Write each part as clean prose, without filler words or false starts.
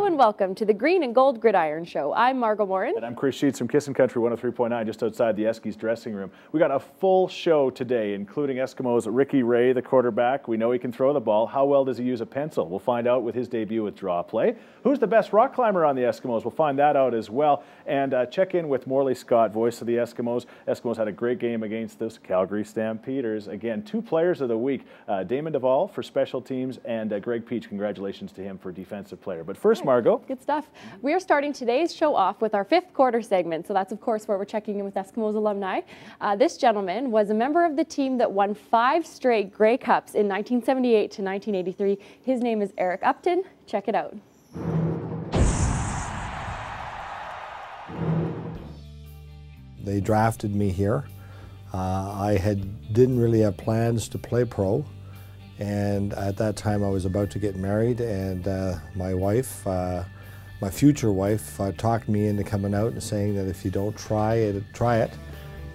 and welcome to the Green and Gold Gridiron Show. I'm Margot Morin. And I'm Chris Sheets from Kissin' Country 103.9, just outside the Eskies dressing room. We got a full show today, including Eskimos' Ricky Ray, the quarterback. We know he can throw the ball. How well does he use a pencil? We'll find out with his debut with Draw Play. Who's the best rock climber on the Eskimos? We'll find that out as well. And check in with Morley Scott, voice of the Eskimos. Eskimos had a great game against those Calgary Stampeders. Again, 2 players of the week, Damon Duval for special teams and Greg Peach. Congratulations to him for defensive player. But first, Margot. Good stuff. We are starting today's show off with our 5th quarter segment. So that's, of course, where we're checking in with Eskimos alumni. This gentleman was a member of the team that won 5 straight Grey Cups in 1978 to 1983. His name is Eric Upton. Check it out. They drafted me here. I didn't really have plans to play pro, and at that time I was about to get married, and my wife, my future wife, talked me into coming out and saying that if you don't try it,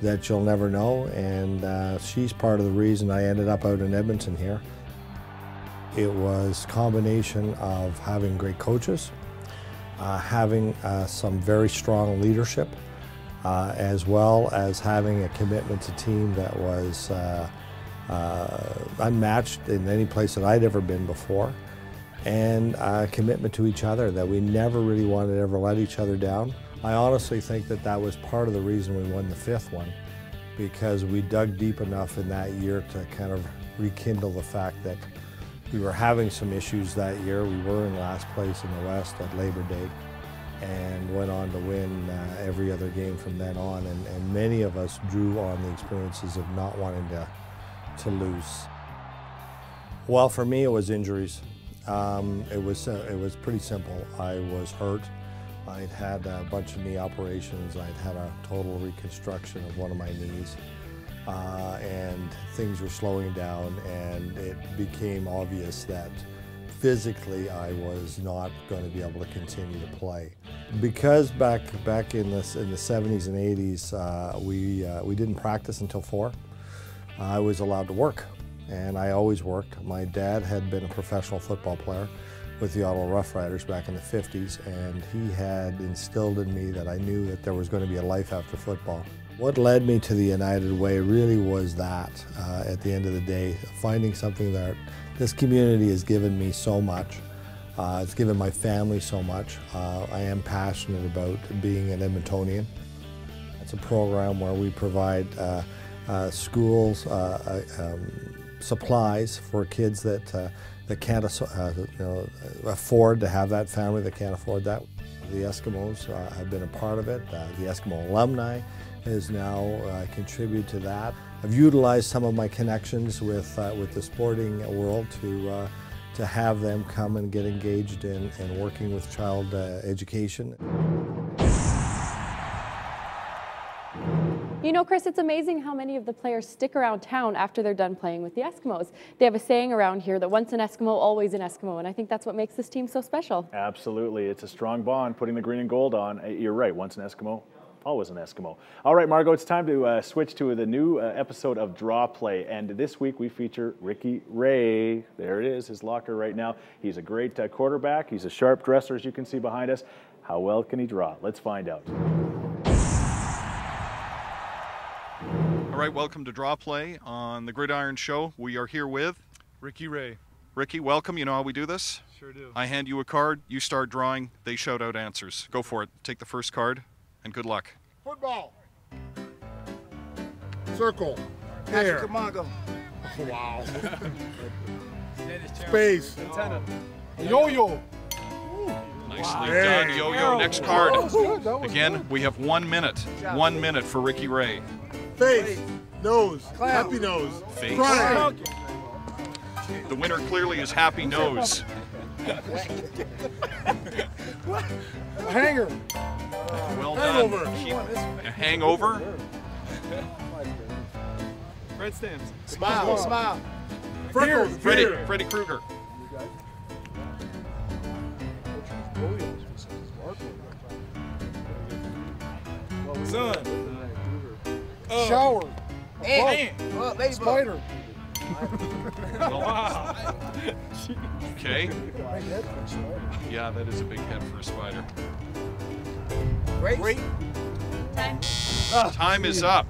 that you'll never know, and she's part of the reason I ended up out in Edmonton here. It was a combination of having great coaches, having some very strong leadership, as well as having a commitment to team that was unmatched in any place that I'd ever been before, and a commitment to each other that we never really wanted to ever let each other down. I honestly think that that was part of the reason we won the 5th one, because we dug deep enough in that year to kind of rekindle the fact that we were having some issues that year. We were in last place in the West at Labor Day, and went on to win every other game from then on, and many of us drew on the experiences of not wanting to lose. Well, for me it was injuries. It was pretty simple. I was hurt. I'd had a bunch of knee operations. I'd had a total reconstruction of one of my knees, and things were slowing down, and it became obvious that physically I was not going to be able to continue to play. Because back in the 70s and 80s, we didn't practice until 4. I was allowed to work, and I always worked. My dad had been a professional football player with the Ottawa Rough Riders back in the 50s, and he had instilled in me that I knew that there was going to be a life after football. What led me to the United Way really was that, at the end of the day, finding something that this community has given me so much. It's given my family so much. I am passionate about being an Edmontonian. It's a program where we provide schools, supplies for kids that can't afford to have that family, that can't afford that. The Eskimos have been a part of it. The Eskimo alumni has now contributed to that. I've utilized some of my connections with the sporting world to have them come and get engaged in working with child education. You know, Chris, it's amazing how many of the players stick around town after they're done playing with the Eskimos. They have a saying around here that once an Eskimo, always an Eskimo, and I think that's what makes this team so special. Absolutely. It's a strong bond, putting the green and gold on. You're right, once an Eskimo, always an Eskimo. All right, Margot, it's time to switch to the new episode of Draw Play, and this week we feature Ricky Ray. There it is, his locker right now. He's a great quarterback. He's a sharp dresser, as you can see behind us. How well can he draw? Let's find out. All right, welcome to Draw Play on the Gridiron Show. We are here with Ricky Ray. Ricky, welcome. You know how we do this? Sure do. I hand you a card, you start drawing, they shout out answers. Go for it. Take the first card, and good luck. Football. Circle. Hair. Camargo. Wow. Space. Yo-yo. Nicely done, Yo-Yo. Next card. Again, we have 1 minute. 1 minute for Ricky Ray. Face. Nose. Happy nose. Face. Crying. The winner clearly is Happy Nose. A hanger. Well Hangover. done. A hangover. Red stamps. Smile, smile. Freckles. Freddy Krueger. Sun. Shower. Ant. Spider. Okay. Yeah, that is a big head for a spider. Great. Time. Time is up.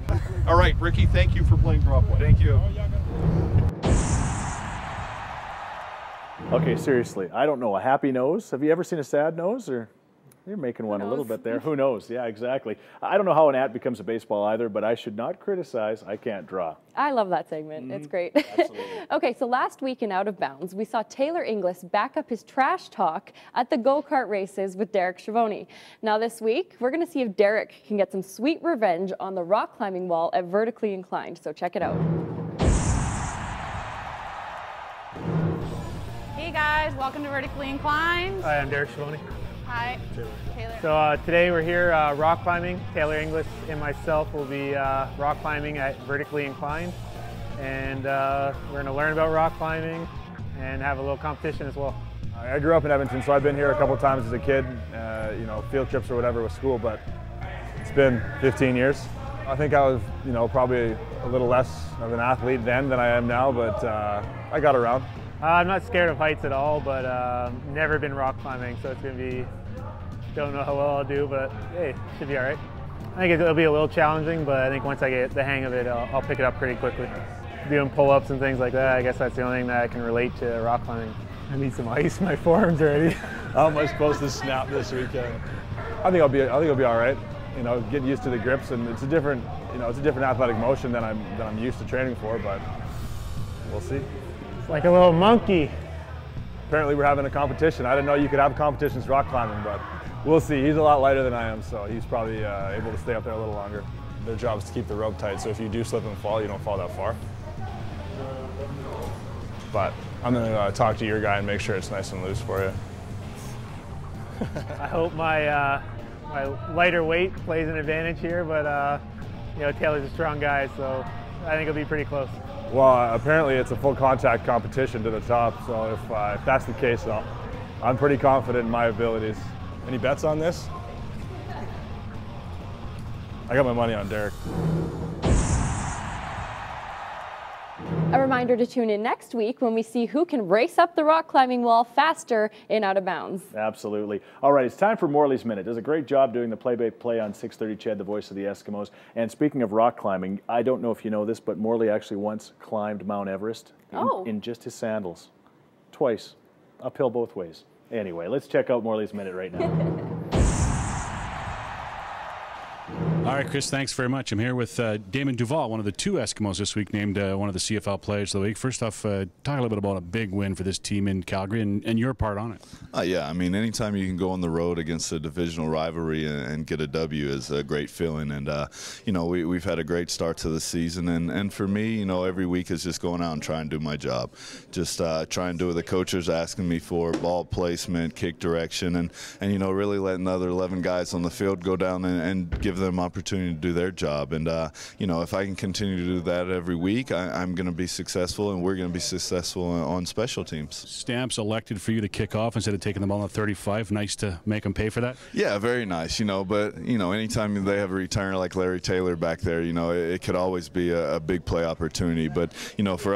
All right, Ricky, thank you for playing drop one. Thank you. Okay, seriously, I don't know. A happy nose? Have you ever seen a sad nose? Or you're making one a little bit there. Who knows? Yeah, exactly. I don't know how an at becomes a baseball either, but I should not criticize. I can't draw. I love that segment. It's great. Absolutely. Okay, so last week in Out of Bounds, we saw Taylor Inglis back up his trash talk at the go-kart races with Derek Schiavone. Now this week, we're going to see if Derek can get some sweet revenge on the rock climbing wall at Vertically Inclined. So check it out. Hey guys, welcome to Vertically Inclined. Hi, I'm Derek Schiavone. Hi, Taylor. So today we're here rock climbing. Taylor Inglis and myself will be rock climbing at Vertically Inclined. And we're going to learn about rock climbing and have a little competition as well. I grew up in Edmonton, so I've been here a couple times as a kid, you know, field trips or whatever with school, but it's been 15 years. I think I was, you know, probably a little less of an athlete then than I am now, but I got around. I'm not scared of heights at all, but never been rock climbing, so it's going to be, don't know how well I'll do, but hey, should be all right. I think it'll be a little challenging, but I think once I get the hang of it, I'll pick it up pretty quickly. Doing pull-ups and things like that, I guess that's the only thing that I can relate to rock climbing. I need some ice in my forearms already. How am I supposed to snap this weekend? I think I'll be all right. You know, get used to the grips, and it's a different, you know, it's a different athletic motion than I'm used to training for, but we'll see. It's like a little monkey. Apparently we're having a competition. I didn't know you could have competitions rock climbing, but we'll see. He's a lot lighter than I am, so he's probably able to stay up there a little longer. Their job is to keep the rope tight, so if you do slip and fall, you don't fall that far. But I'm going to talk to your guy and make sure it's nice and loose for you. I hope my my lighter weight plays an advantage here, but you know, Taylor's a strong guy, so I think it'll be pretty close. Well, apparently it's a full contact competition to the top, so if that's the case, I'm pretty confident in my abilities. Any bets on this? I got my money on Derek. A reminder to tune in next week when we see who can race up the rock climbing wall faster in Out of Bounds. Absolutely. All right, it's time for Morley's Minute. Does a great job doing the play-by-play on 6:30 CHED, the voice of the Eskimos. And speaking of rock climbing, I don't know if you know this, but Morley actually once climbed Mount Everest in just his sandals. Twice. Uphill both ways. Anyway, let's check out Morley's Minute right now. All right, Chris, thanks very much. I'm here with Damon Duval, one of the two Eskimos this week named one of the CFL Players of the Week. First off, talk a little bit about a big win for this team in Calgary and your part on it. Yeah, I mean, anytime you can go on the road against a divisional rivalry and get a W is a great feeling. And, you know, we've had a great start to the season. And for me, you know, every week is just going out and trying to do my job. Just try and do what the coaches are asking me for, ball placement, kick direction, and you know, really letting the other 11 guys on the field go down and give them opportunity to do their job. And you know, if I can continue to do that every week, I'm going to be successful, and we're going to be successful on special teams. Stamps elected for you to kick off instead of taking the ball on 35. Nice to make them pay for that. Yeah, very nice. You know, but you know, anytime they have a returner like Larry Taylor back there, you know, it could always be a big play opportunity. But you know, for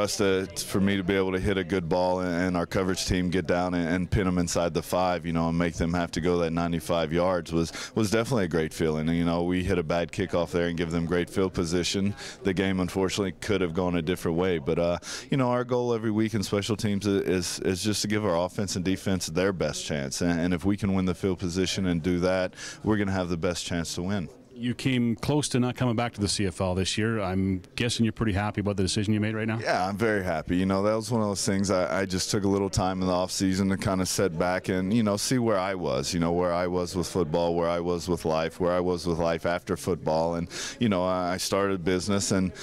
me to be able to hit a good ball and our coverage team get down and pin them inside the 5, you know, and make them have to go that 95 yards was definitely a great feeling. And you know, we hit a bad kickoff there and give them great field position. The game unfortunately could have gone a different way, but you know, our goal every week in special teams is just to give our offense and defense their best chance, and if we can win the field position and do that, we're going to have the best chance to win. You came close to not coming back to the CFL this year. I'm guessing you're pretty happy about the decision you made right now? Yeah, I'm very happy. You know, that was one of those things I just took a little time in the off season to kind of sit back and, you know, see where I was, you know, where I was with football, where I was with life, where I was with life after football. And, you know, I started business, and,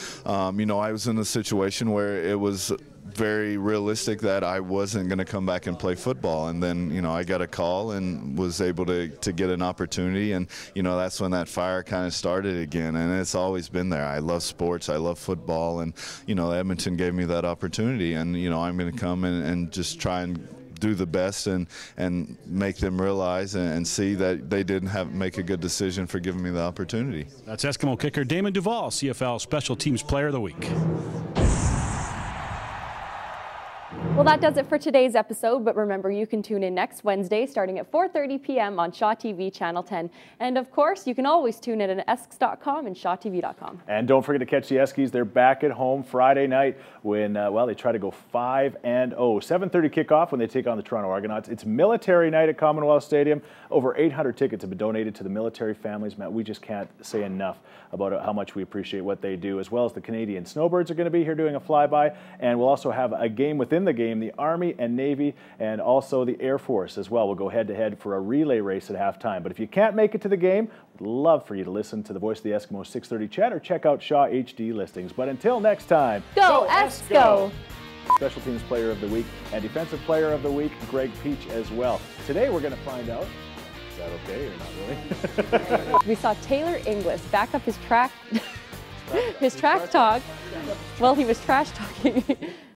you know, I was in a situation where it was very realistic that I wasn't going to come back and play football. And then, you know, I got a call and was able to get an opportunity, and, you know, that's when that fire kind of started again. And it's always been there. I love sports. I love football. And, you know, Edmonton gave me that opportunity, and, you know, I'm going to come and just try and do the best and make them realize and see that they didn't make a good decision for giving me the opportunity. That's Eskimo kicker Damon Duval, CFL Special Teams Player of the Week. Well, that does it for today's episode, but remember you can tune in next Wednesday starting at 4:30 p.m. on Shaw TV Channel 10. And of course, you can always tune in at esks.com and shawtv.com. And don't forget to catch the Eskies. They're back at home Friday night when, well, they try to go 5-0. 7:30 kickoff when they take on the Toronto Argonauts. It's military night at Commonwealth Stadium. Over 800 tickets have been donated to the military families. Matt, we just can't say enough about how much we appreciate what they do, as well as the Canadian Snowbirds are going to be here doing a flyby. And we'll also have a game within the game. The Army and Navy and also the Air Force as well will go head-to-head for a relay race at halftime. But if you can't make it to the game, we'd love for you to listen to the Voice of the Eskimos 6:30 chat or check out Shaw HD listings. But until next time, go Esks go! Special Teams Player of the Week and Defensive Player of the Week, Greg Peach as well. Today we're going to find out, is that okay or not really? We saw Taylor Inglis back up his track talk. Well, he was trash talking.